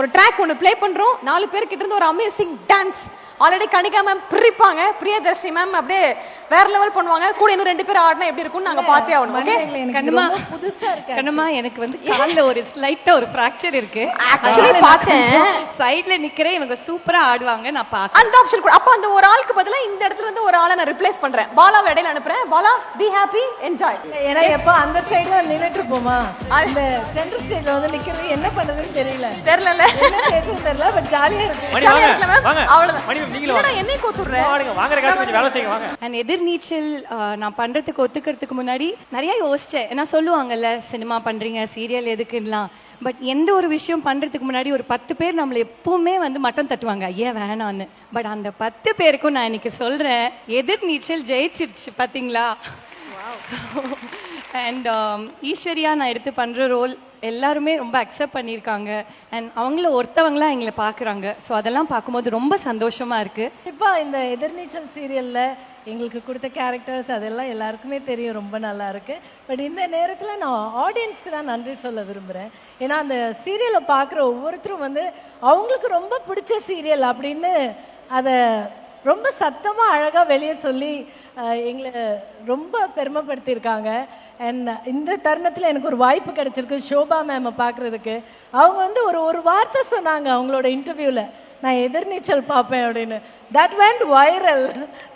ஒரு ட்ராக் ஒன்று ப்ளே பண்றோம். 4 பேர் கிட்ட இருந்து ஒரு amazing dance. Already Kanika ma'am பிரிப்பாங்க, பிரியதர்ஷினி மேம் அப்படியே வேற லெவல் பண்ணுவாங்க. கூட இன்னும் 2 பேர் ஆடினா எப்படி இருக்கும்னு நாங்க பார்த்தே ஆகணும். ஓகே கண்ணம்மா, புதுசா இருக்கு கண்ணம்மா. எனக்கு வந்து கால்ல ஒரு ஸ்லைட்டா ஒரு ஃப்ராக்சர் இருக்கு. ஆக்சுவலி பார்த்தேன், சைடுல நிக்கிறேன். இவங்க சூப்பரா ஆடுவாங்க. நான் பார்த்தேன் அந்த ஆப்ஷன் கூட. அப்ப அந்த ஒரு ஆளுக்கு பதிலா இந்த இடத்துல இருந்து ஒரு ஆளை நான் ரிப்ளேஸ் பண்றேன். பாலாவை இடையில அனுப்புறேன். Bala be happy enjoy. ஏன்னா எப்ப அந்த சைடுல நின்னுட்டு இருப்போமா, அந்த சென்டர் ஸ்டேஜ்ல வந்து நிக்கிறது என்ன பண்றதுன்னு தெரியல. தெரியல என்ன பேசுறது தெரியல. பட் ஜாலியா இருக்கு. ஜாலியா இருக்குல மேம். அவ்வளவுதான். என்னை கோத்துறேன். அண்ட் எதிர்நீச்சல் நான் பண்றதுக்கு ஒத்துக்கிறதுக்கு முன்னாடி நிறைய யோசிச்சேன். நான் சொல்லுவாங்கல்ல, சினிமா பண்றீங்க, சீரியல் எதுக்குலாம். பட் எந்த ஒரு விஷயம் பண்றதுக்கு முன்னாடி ஒரு 10 பேர் நம்மள எப்பவுமே வந்து மட்டம் தட்டுவாங்க, ஏன் வேணான்னு. பட் அந்த 10 பேருக்கும் நான் இன்னைக்கு சொல்றேன், எதிர்நீச்சல் ஜெயிச்சிருச்சு பாத்தீங்களா. அண்ட் ஈஸ்வரியா நான் எடுத்து பண்ற ரோல் எல்லாருமே ரொம்ப அக்செப்ட் பண்ணியிருக்காங்க. அண்ட் அவங்கள ஒருத்தவங்களா எங்களை பார்க்குறாங்க. ஸோ அதெல்லாம் பார்க்கும்போது ரொம்ப சந்தோஷமா இருக்கு. இப்போ இந்த எதிர்நீச்சல் சீரியல்ல எங்களுக்கு கொடுத்த கேரக்டர்ஸ் அதெல்லாம் எல்லாருக்குமே தெரியும், ரொம்ப நல்லா இருக்கு. பட் இந்த நேரத்தில் நான் ஆடியன்ஸ்க்கு தான் நன்றி சொல்ல விரும்புகிறேன். ஏன்னா அந்த சீரியலை பார்க்குற ஒவ்வொருத்தரும் வந்து அவங்களுக்கு ரொம்ப பிடிச்ச சீரியல் அப்படின்னு அதை ரொம்ப சத்தமாக அழகாக வெளியே சொல்லி எங்களை ரொம்ப பெருமைப்படுத்தியிருக்காங்க. அண்ட் இந்த தருணத்தில் எனக்கு ஒரு வாய்ப்பு கிடைச்சிருக்கு ஷோபா மேமை பார்க்குறதுக்கு. அவங்க வந்து ஒரு வார்த்தை சொன்னாங்க அவங்களோட இன்டர்வியூவில், நான் எதிர்நீச்சல் பார்ப்பேன் அப்படின்னு. That went viral.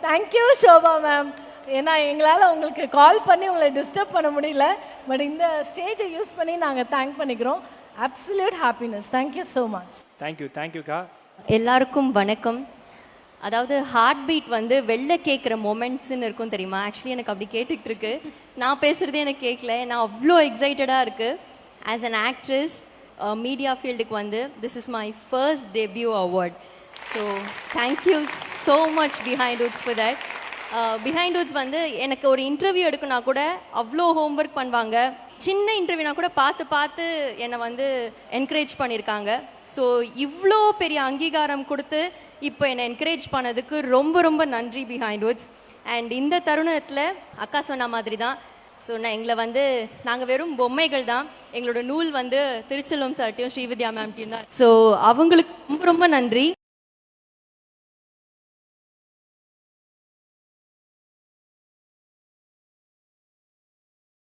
Thank you Shobha ma'am. ஏன்னா எங்களால் உங்களுக்கு கால் பண்ணி உங்களை டிஸ்டர்ப் பண்ண முடியல. பட் இந்த ஸ்டேஜை யூஸ் பண்ணி நாங்கள் தேங்க் பண்ணிக்கிறோம். Absolute happiness. Thank you so much. தேங்க்யூக்கா. எல்லாருக்கும் வணக்கம். அதாவது ஹார்ட் பீட் வந்து வெளில கேட்குற மொமெண்ட்ஸ்ன்னு இருக்கும் தெரியுமா. ஆக்சுவலி எனக்கு அப்படி கேட்டுக்கிட்டு இருக்கு. நான் பேசுகிறதே எனக்கு கேட்கல. நான் அவ்வளோ எக்ஸைட்டடாக இருக்குது. ஆஸ் அன் ஆக்ட்ரஸ் மீடியா ஃபீல்டுக்கு வந்து this is my first debut award. So thank you so much behind woods for that. Behind woods வந்து எனக்கு ஒரு இன்டர்வியூ எடுக்கணும்னா கூட அவ்வளோ ஹோம்ஒர்க் பண்ணுவாங்க. சின்ன இன்டர்வியூனா கூட பார்த்து பார்த்து என்னை வந்து என்கரேஜ் பண்ணியிருக்காங்க. ஸோ இவ்வளோ பெரிய அங்கீகாரம் கொடுத்து இப்போ என்னை என்கரேஜ் பண்ணதுக்கு ரொம்ப ரொம்ப நன்றி பிஹைண்ட் உட்ஸ். அண்ட் இந்த தருணத்தில் அக்கா சொன்ன மாதிரி தான். ஸோ எங்களை வந்து நாங்கள் வெறும் பொம்மைகள் தான். எங்களோட நூல் வந்து திருச்செல்வம் சார்ட்டையும் ஸ்ரீவித்யா மேம்ட்டையும் தான். ஸோ அவங்களுக்கு ரொம்ப ரொம்ப நன்றி.